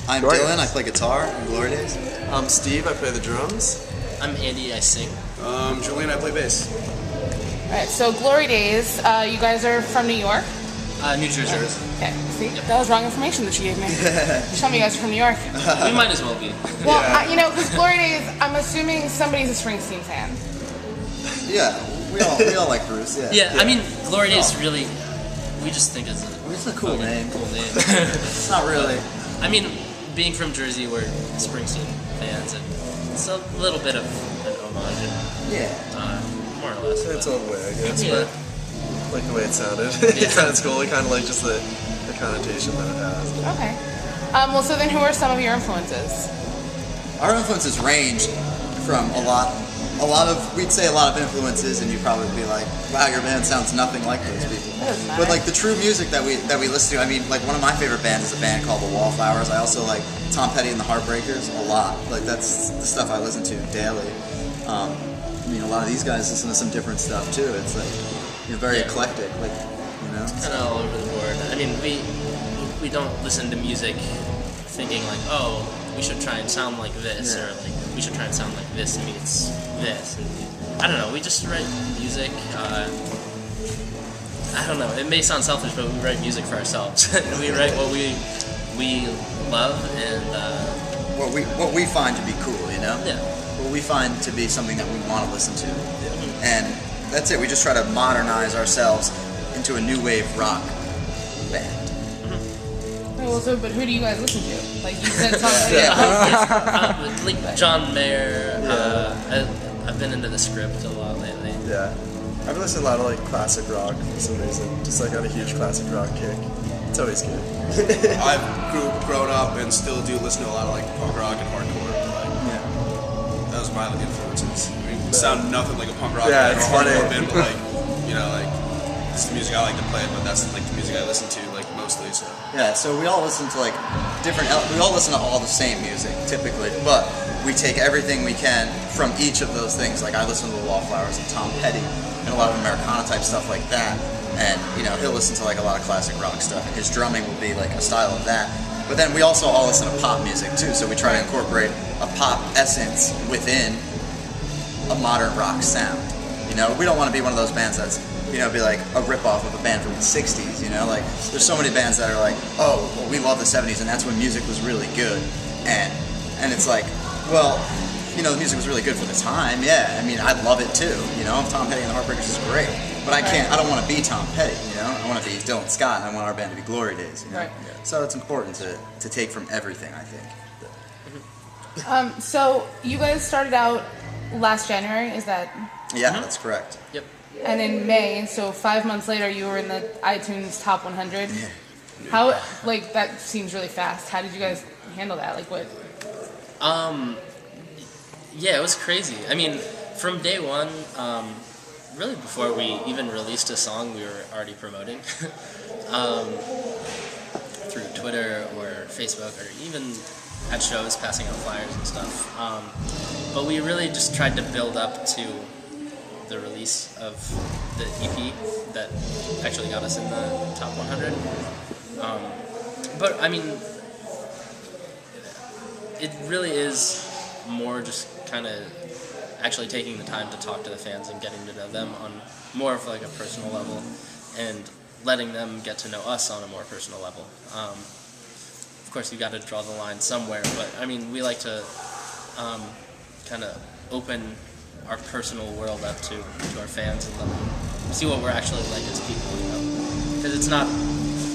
I'm Dylan, I play guitar in Glory Days. I'm Steve, I play the drums. I'm Andy, I sing. Julian, I play bass. Alright, so Glory Days, you guys are from New York? New Jersey. Okay, see? That was wrong information that you gave me. Tell me you guys are from New York. We might as well be. Well, because Glory Days, I'm assuming somebody's a Springsteen fan. Yeah, we all like Bruce, yeah. Yeah, I mean, Glory Days really, we just think it's a cool name. Cool name. It's not really. I mean, being from Jersey, we're Springsteen fans, and it's a little bit of an homage. Yeah. More or less. Its own way, I guess, Yeah. but like the way it sounded. Yeah. It sounded cool. We kind of like just the connotation that it has. Okay. Well, so then who are some of your influences? Our influences range from a lot of, we'd say a lot of influences, and you'd probably be like, wow, your band sounds nothing like those people. Doesn't matter. But like the true music that we listen to, I mean, like one of my favorite bands is a band called the Wallflowers. I also like Tom Petty and the Heartbreakers a lot. Like that's the stuff I listen to daily. I mean, a lot of these guys listen to some different stuff too. It's like you're very eclectic, like It's kind of all over the board. I mean, we don't listen to music thinking like, oh, we should try and sound like this, or like we should try and sound like this meets this. And I don't know. We just write music. I don't know. It may sound selfish, but we write music for ourselves. We write what we love and what we find to be cool, you know? Yeah. What we find to be something that we want to listen to. And that's it. We just try to modernize ourselves into a new wave rock band. Well, so, but who do you guys listen to? Like you said, Tom Petty. like John Mayer. I've been into the Script a lot lately. Yeah. I've listened to a lot of like classic rock for some reason. Just like on a huge classic rock kick. It's always good. I've grown up and still do listen to a lot of like punk rock and hardcore. Like, those are my influences. I mean, sound nothing like a punk rock band or it's hardcore funny. band, but like, like it's the music I like to play, but that's like the music I listen to like mostly. So Yeah, so we all listen to like we all listen to all the same music typically, but we take everything we can from each of those things. Like I listen to the Wallflowers and Tom Petty and a lot of Americana type stuff like that. And he'll listen to like a lot of classic rock stuff, and his drumming will be like a style of that. But then we also all listen to pop music too, so we try to incorporate a pop essence within a modern rock sound. We don't want to be one of those bands that's be like a ripoff of a band from the 60s, like there's so many bands that are like, oh, well, we love the 70s and that's when music was really good, and it's like, well, the music was really good for the time, yeah, I mean, I love it too, Tom Petty and the Heartbreakers is great, but I don't want to be Tom Petty, I want to be Dylan Scott, and I want our band to be Glory Days, Right. So it's important to take from everything, I think. So you guys started out last January, is that? Yeah, that's correct. Yep. And in May, so 5 months later, you were in the iTunes Top 100. Yeah. How, that seems really fast. How did you guys handle that? What? Yeah, it was crazy. I mean, from day one, really before we even released a song, we were already promoting through Twitter or Facebook or even at shows, passing out flyers and stuff. But we really just tried to build up to the release of the EP that actually got us in the top 100. But I mean, it really is more just kind of actually taking the time to talk to the fans and getting to know them on more of like a personal level and letting them get to know us on a more personal level. Of course, you got to draw the line somewhere, but I mean, we like to kind of open our personal world up to our fans and let them see what we're actually like as people, because it's not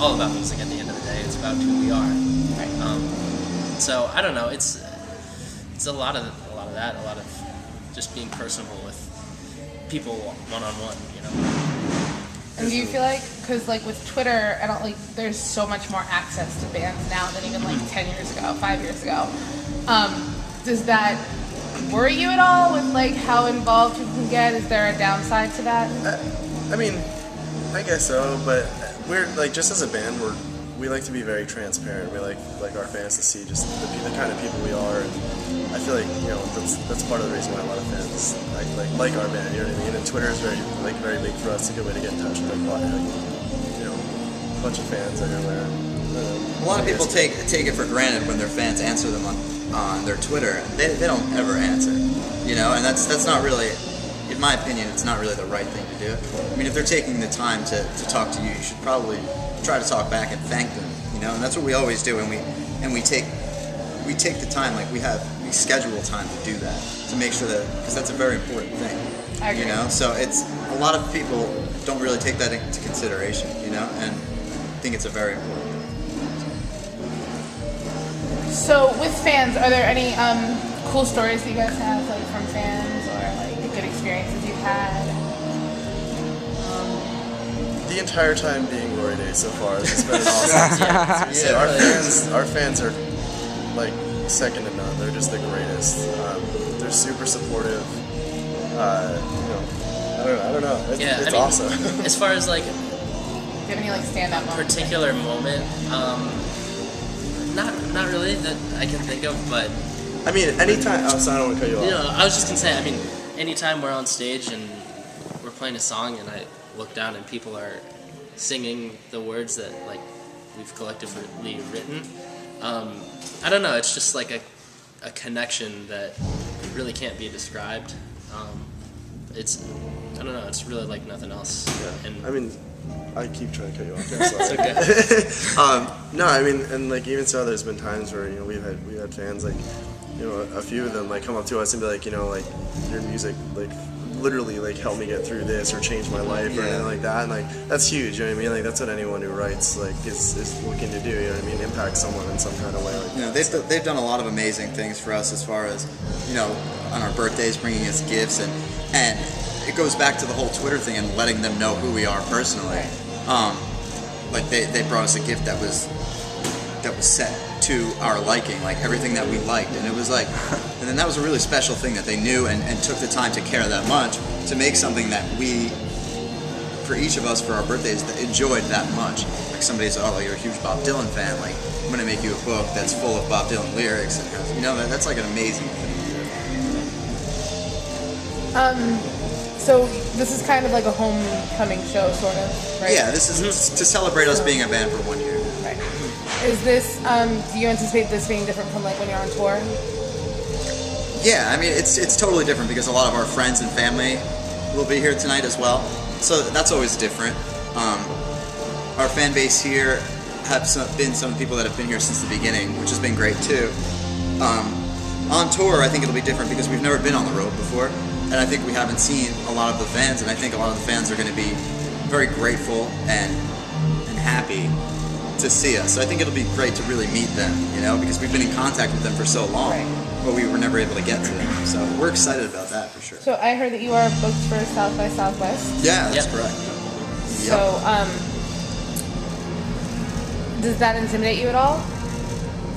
all about music at the end of the day, it's about who we are. Right. So I don't know, it's a lot of that, a lot of just being personable with people one-on-one, And do you feel like, because with Twitter, there's so much more access to bands now than even 10 years ago, 5 years ago. Does that worry you at all with how involved people can get? Is there a downside to that? I mean, I guess so, but we're just as a band, we like to be very transparent. We like our fans to see just the kind of people we are, and I feel like that's part of the reason why a lot of fans like our band. You know what I mean? And Twitter is very big for us. It's a good way to get in touch with a bunch of fans everywhere. A lot of people take it for granted when their fans answer them on their Twitter. They don't ever answer, you know, and that's not really, in my opinion, it's not really the right thing to do. I mean, if they're taking the time to talk to you, you should probably try to talk back and thank them, you know, and that's what we always do, and we take the time, like we schedule time to do that, to make sure that, because that's a very important thing. I agree. You know, so it's, a lot of people don't really take that into consideration, you know, and I think it's a very important thing. So with fans, are there any cool stories that you guys have, like from fans, or like good experiences you've had? The entire time being Glory Days so far has been awesome. Our fans are like second to none. They're just the greatest. They're super supportive. I don't know. It's awesome. As far as like Do you have any like stand-up moments? particular moment, not really that I can think of, but I mean, anytime. Oh, so I don't want to cut you off. you know, I was just gonna say, I mean, anytime we're on stage and we're playing a song and I look down and people are singing the words that like we've collectively written, I don't know, it's just like a connection that really can't be described. It's, I don't know, it's really like nothing else. Yeah. And I mean, I keep trying to cut you off. I'm sorry. it's okay. No, I mean, and like even so, there's been times where, you know, we've had fans, like, you know, a few of them like come up to us and be like, you know, like, your music like literally like helped me get through this or change my life or anything like that, and like that's huge. You know what I mean? Like that's what anyone who writes like is looking to do. You know what I mean? Impact someone in some kind of way. Like You know, that. they've done a lot of amazing things for us as far as, you know, on our birthdays, bringing us gifts, and it goes back to the whole Twitter thing and letting them know who we are personally. Like they brought us a gift that was set to our liking, like everything that we liked, and it was like, and then that was a really special thing that they knew and took the time to care that much to make something that we, for each of us for our birthdays, that enjoyed that much. Like somebody said, oh, you're a huge Bob Dylan fan, like I'm gonna make you a book that's full of Bob Dylan lyrics, and you know that's like an amazing thing. So this is kind of like a homecoming show, sort of, right? Yeah, this is to celebrate us being a band for 1 year. Right. Is this? Do you anticipate this being different from like when you're on tour? Yeah, I mean it's totally different because a lot of our friends and family will be here tonight as well, so that's always different. Our fan base here have been some people that have been here since the beginning, which has been great too. On tour, I think it'll be different because we've never been on the road before, and I think we haven't seen a lot of the fans, and I think a lot of the fans are going to be very grateful and happy to see us. So I think it'll be great to really meet them, you know, because we've been in contact with them for so long, but we were never able to get to them. So we're excited about that for sure. So I heard that you are booked for South by Southwest. Yeah, that's correct. So does that intimidate you at all?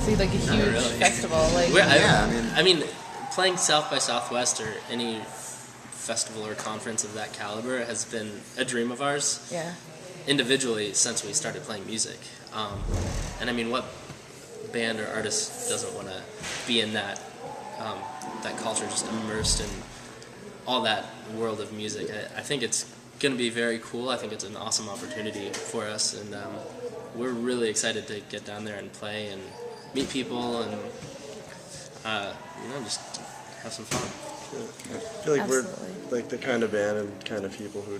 See, like a huge really. festival, like I mean, playing South by Southwest or any festival or conference of that caliber has been a dream of ours. Yeah. Individually since we started playing music. And I mean, what band or artist doesn't want to be in that culture, just immersed in all that world of music? I think it's going to be very cool. I think it's an awesome opportunity for us, and we're really excited to get down there and play and meet people and just have some fun. I feel like we're like the kind of band and kind of people who,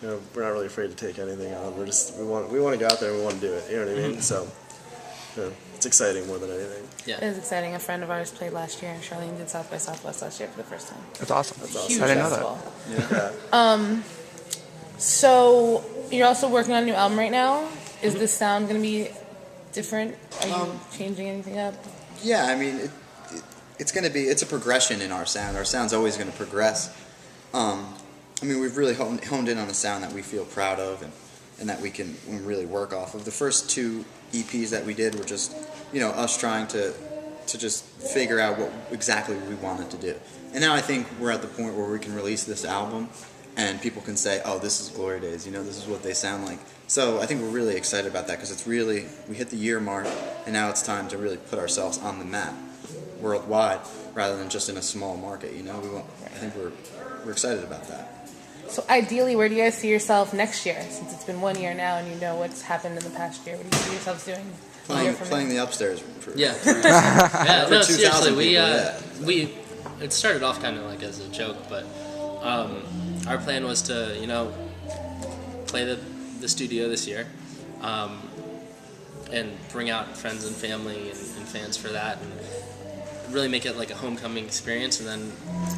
you know, we're not really afraid to take anything on. We want to go out there and we want to do it. You know what I mean? So, you know, it's exciting more than anything. Yeah. It is exciting. A friend of ours played last year. Charlene did South by Southwest last year for the first time. That's awesome. Huge I didn't know festival. Yeah. So you're also working on a new album right now. Is this sound going to be different? Are you changing anything up? Yeah, I mean, it's a progression in our sound. Our sound's always going to progress. I mean, we've really honed in on a sound that we feel proud of and that we can really work off of. The first two EPs that we did were just, you know, us trying to just figure out what exactly we wanted to do. And now I think we're at the point where we can release this album and people can say, oh, this is Glory Days, you know, this is what they sound like. So I think we're really excited about that because it's really, we hit the year mark and now it's time to really put ourselves on the map worldwide rather than just in a small market, you know. I think we're excited about that. So ideally, where do you guys see yourself next year? Since it's been 1 year now, and you know what's happened in the past year, what do you see yourselves doing? Playing the upstairs. Yeah. Yeah. No, 2,000 seriously, people, we it started off kind of like as a joke, but our plan was to play the studio this year, and bring out friends and family and fans for that, and really make it like a homecoming experience. And then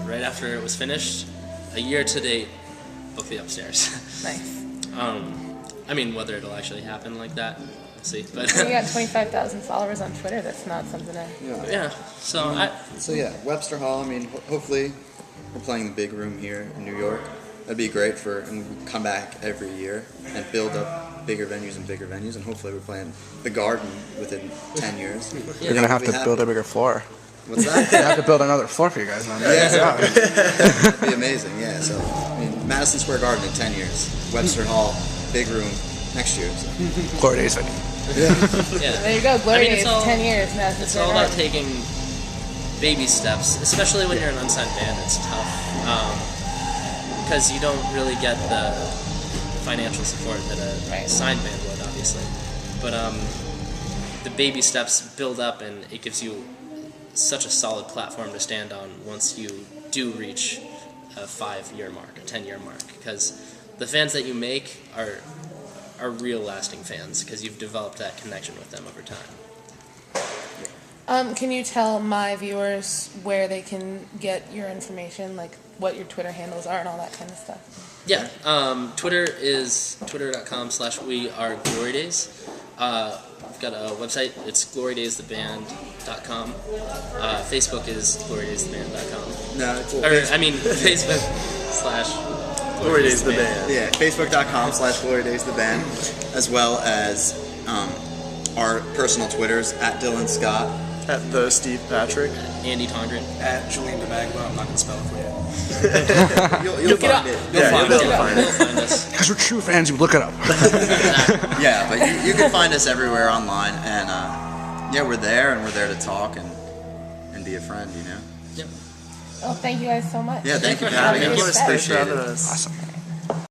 right after it was finished, a year to date, book the upstairs. Nice. I mean, whether it'll actually happen like that, we'll see. But You got 25,000 followers on Twitter. That's not something to. yeah. So Webster Hall. I mean, hopefully, we're playing the big room here in New York. That'd be great and we come back every year and build up bigger venues, and hopefully we're playing the Garden within 10 years. You're gonna have to build a bigger floor. What's that? You have to build another floor for you guys now. That'd be amazing. Yeah. So, I mean, Madison Square Garden in 10 years. Webster Hall, big room next year. So. Glory days venue. yeah. There you go. Glory days. 10 years. It's all about taking baby steps, especially when you're an unsigned band. It's tough because you don't really get the financial support that a signed band would, obviously. But the baby steps build up, and it gives you such a solid platform to stand on once you do reach a 5-year mark, a 10-year mark, because the fans that you make are real lasting fans because you've developed that connection with them over time. Can you tell my viewers where they can get your information, like what your Twitter handles are and all that kind of stuff? Yeah, Twitter is twitter.com/weareglorydays. We've got a website, it's glorydaystheband.com. Facebook is glorydaystheband.com. No, it's Facebook Glory Days the Band. Yeah, facebook.com/glorydaystheband, as well as our personal Twitters at Dylan Scott, At the Steve Patrick. Andy Tongren. At Julian Dimagiba, I'm not going to spell it for you. You'll find it. You'll find us. Because we're true fans, you look it up. Yeah, but you can find us everywhere online, and we're there, and we're there to talk and be a friend, Yep. Oh, thank you guys so much. Yeah, thank you for having having us. us. Thanks for Appreciate having it. us. Awesome.